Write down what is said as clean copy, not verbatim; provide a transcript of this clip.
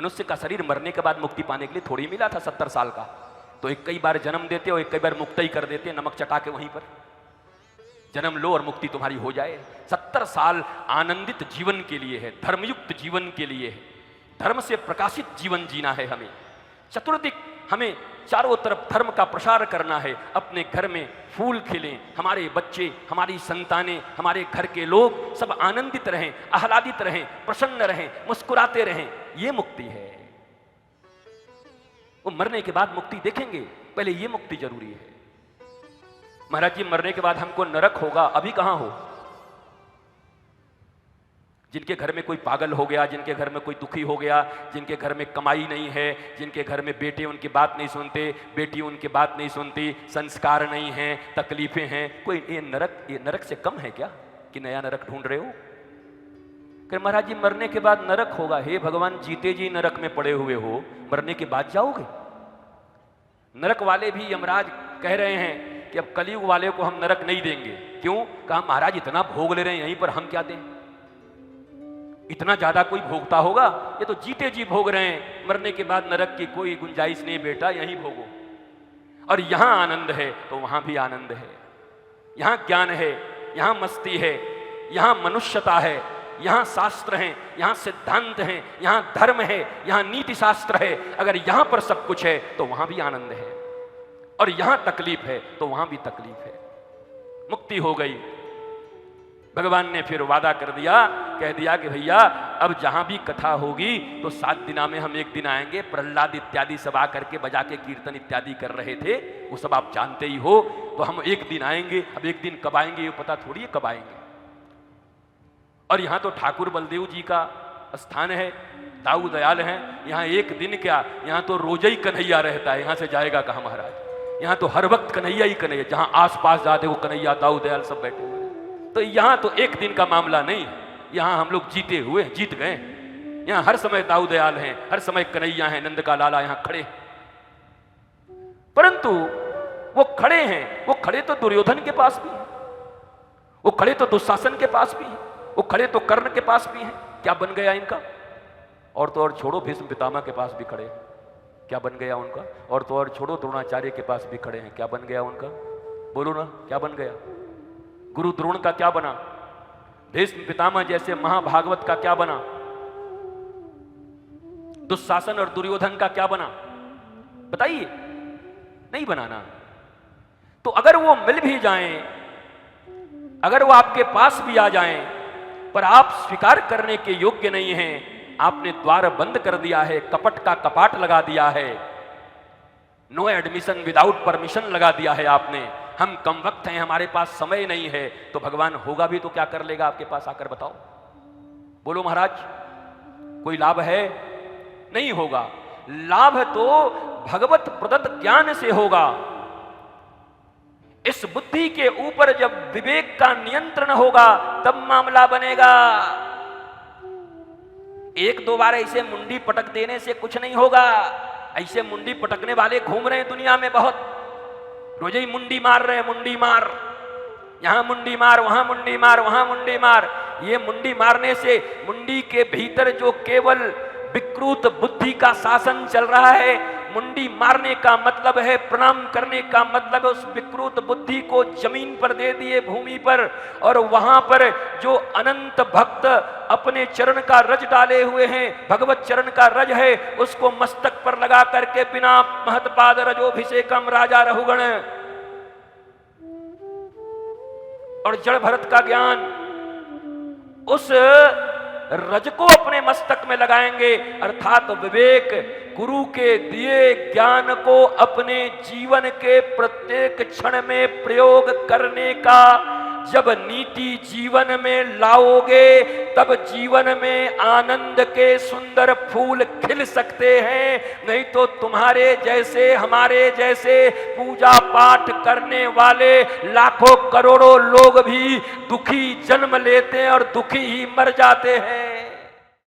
मनुष्य का शरीर मरने के बाद मुक्ति पाने के लिए थोड़ी मिला था 70 साल का। तो एक कई बार जन्म देते और एक कई बार मुक्त ही कर देते, नमक चटा के वहीं पर जन्म लो और मुक्ति तुम्हारी हो जाए। 70 साल आनंदित जीवन के लिए है, धर्मयुक्त जीवन के लिए है, धर्म से प्रकाशित जीवन जीना है हमें। चतुर्दिक हमें चारों तरफ धर्म का प्रसार करना है। अपने घर में फूल खिलें, हमारे बच्चे, हमारी संतानें, हमारे घर के लोग सब आनंदित रहें, आह्लादित रहें, प्रसन्न रहें, मुस्कुराते रहें, ये मुक्ति है। वो मरने के बाद मुक्ति देखेंगे, पहले ये मुक्ति जरूरी है। महाराज जी मरने के बाद हमको नरक होगा, अभी कहां हो? जिनके घर में कोई पागल हो गया, जिनके घर में कोई दुखी हो गया, जिनके घर में कमाई नहीं है, जिनके घर में बेटे उनकी बात नहीं सुनते, बेटी उनकी बात नहीं सुनती, संस्कार नहीं है, तकलीफें हैं, कोई ये नरक से कम है क्या कि नया नरक ढूंढ रहे हो? कि महाराज जी मरने के बाद नरक होगा। हे भगवान, जीते जी नरक में पड़े हुए हो, मरने के बाद जाओगे? नरक वाले भी यमराज कह रहे हैं कि अब कलयुग वाले को हम नरक नहीं देंगे। क्यों? कहा महाराज इतना भोग ले रहे हैं यहीं पर, हम क्या दें? इतना ज्यादा कोई भोगता होगा? ये तो जीते जी भोग रहे हैं, मरने के बाद नरक की कोई गुंजाइश नहीं बेटा, यहीं भोगो। और यहां आनंद है तो वहां भी आनंद है, यहां ज्ञान है, यहां मस्ती है, यहां मनुष्यता है, यहां शास्त्र हैं, यहां सिद्धांत हैं, यहां धर्म है, यहां नीति शास्त्र है। अगर यहां पर सब कुछ है तो वहां भी आनंद है, और यहां तकलीफ है तो वहां भी तकलीफ है। मुक्ति हो गई। भगवान ने फिर वादा कर दिया, कह दिया कि भैया अब जहां भी कथा होगी तो 7 दिना में हम एक दिन आएंगे। प्रहलाद इत्यादि सब आकर के बजा के कीर्तन इत्यादि कर रहे थे, वो सब आप जानते ही हो। तो हम एक दिन आएंगे, अब एक दिन कब आएंगे ये पता थोड़ी है कब आएंगे। और यहाँ तो ठाकुर बलदेव जी का स्थान है, दाऊ दयाल हैं, यहाँ एक दिन क्या, यहाँ तो रोज ही कन्हैया रहता है, यहाँ से जाएगा कहाँ महाराज? यहाँ तो हर वक्त कन्हैया ही कन्हैया, जहाँ आस पास जाते वो कन्हैया दाऊ दयाल सब बैठे हुए हैं। तो यहाँ तो एक दिन का मामला नहीं है, यहाँ हम लोग जीते हुए जीत गए। यहाँ हर समय दाऊ दयाल हैं, हर समय कन्हैया हैं, नंद का लाला यहाँ खड़े। परंतु वो खड़े हैं, वो खड़े तो दुर्योधन के पास भी हैं, वो खड़े तो दुशासन के पास भी हैं, वो खड़े तो कर्ण के पास भी हैं। क्या बन गया इनका? और तो और छोड़ो भीष्म पितामह के पास भी खड़े हैं, क्या बन गया उनका? और तो और छोड़ो द्रोणाचार्य के पास भी खड़े हैं, क्या बन गया उनका? बोलो ना, क्या बन गया? गुरु द्रोण का क्या बना? भीष्म पितामह जैसे महाभागवत का क्या बना? दुशासन और दुर्योधन का क्या बना? बताइए, नहीं बनाना। तो अगर वो मिल भी जाएं, अगर वो आपके पास भी आ जाएं, पर आप स्वीकार करने के योग्य नहीं हैं, आपने द्वार बंद कर दिया है, कपट का कपाट लगा दिया है, नो एडमिशन विदाउट परमिशन लगा दिया है आपने। हम कम वक्त हैं, हमारे पास समय नहीं है, तो भगवान होगा भी तो क्या कर लेगा आपके पास आकर? बताओ, बोलो महाराज, कोई लाभ है? नहीं होगा। लाभ तो भगवत प्रदत्त ज्ञान से होगा। इस बुद्धि के ऊपर जब विवेक का नियंत्रण होगा तब मामला बनेगा। एक दो बार ऐसे मुंडी पटक देने से कुछ नहीं होगा। ऐसे मुंडी पटकने वाले घूम रहे हैं दुनिया में बहुत, रोज ही मुंडी मार रहे हैं, मुंडी मार, यहां मुंडी मार, वहां मुंडी मार, वहां मुंडी मार। ये मुंडी मारने से मुंडी के भीतर जो केवल विकृत बुद्धि का शासन चल रहा है, मुंडी मारने का मतलब है, प्रणाम करने का मतलब है उस विकृत बुद्धि को जमीन पर दे दिए, भूमि पर, और वहां पर जो अनंत भक्त अपने चरण का रज डाले हुए हैं, भगवत चरण का रज है, उसको मस्तक पर लगा करके बिना महत्पाद रजोभिषेकम राजा रहुगण और जड़ भरत का ज्ञान, उस रज को अपने मस्तक में लगाएंगे, अर्थात विवेक, गुरु के दिए ज्ञान को अपने जीवन के प्रत्येक क्षण में प्रयोग करने का जब नीति जीवन में लाओगे, तब जीवन में आनंद के सुंदर फूल खिल सकते हैं। नहीं तो तुम्हारे जैसे, हमारे जैसे पूजा पाठ करने वाले लाखों करोड़ों लोग भी दुखी जन्म लेते हैं और दुखी ही मर जाते हैं।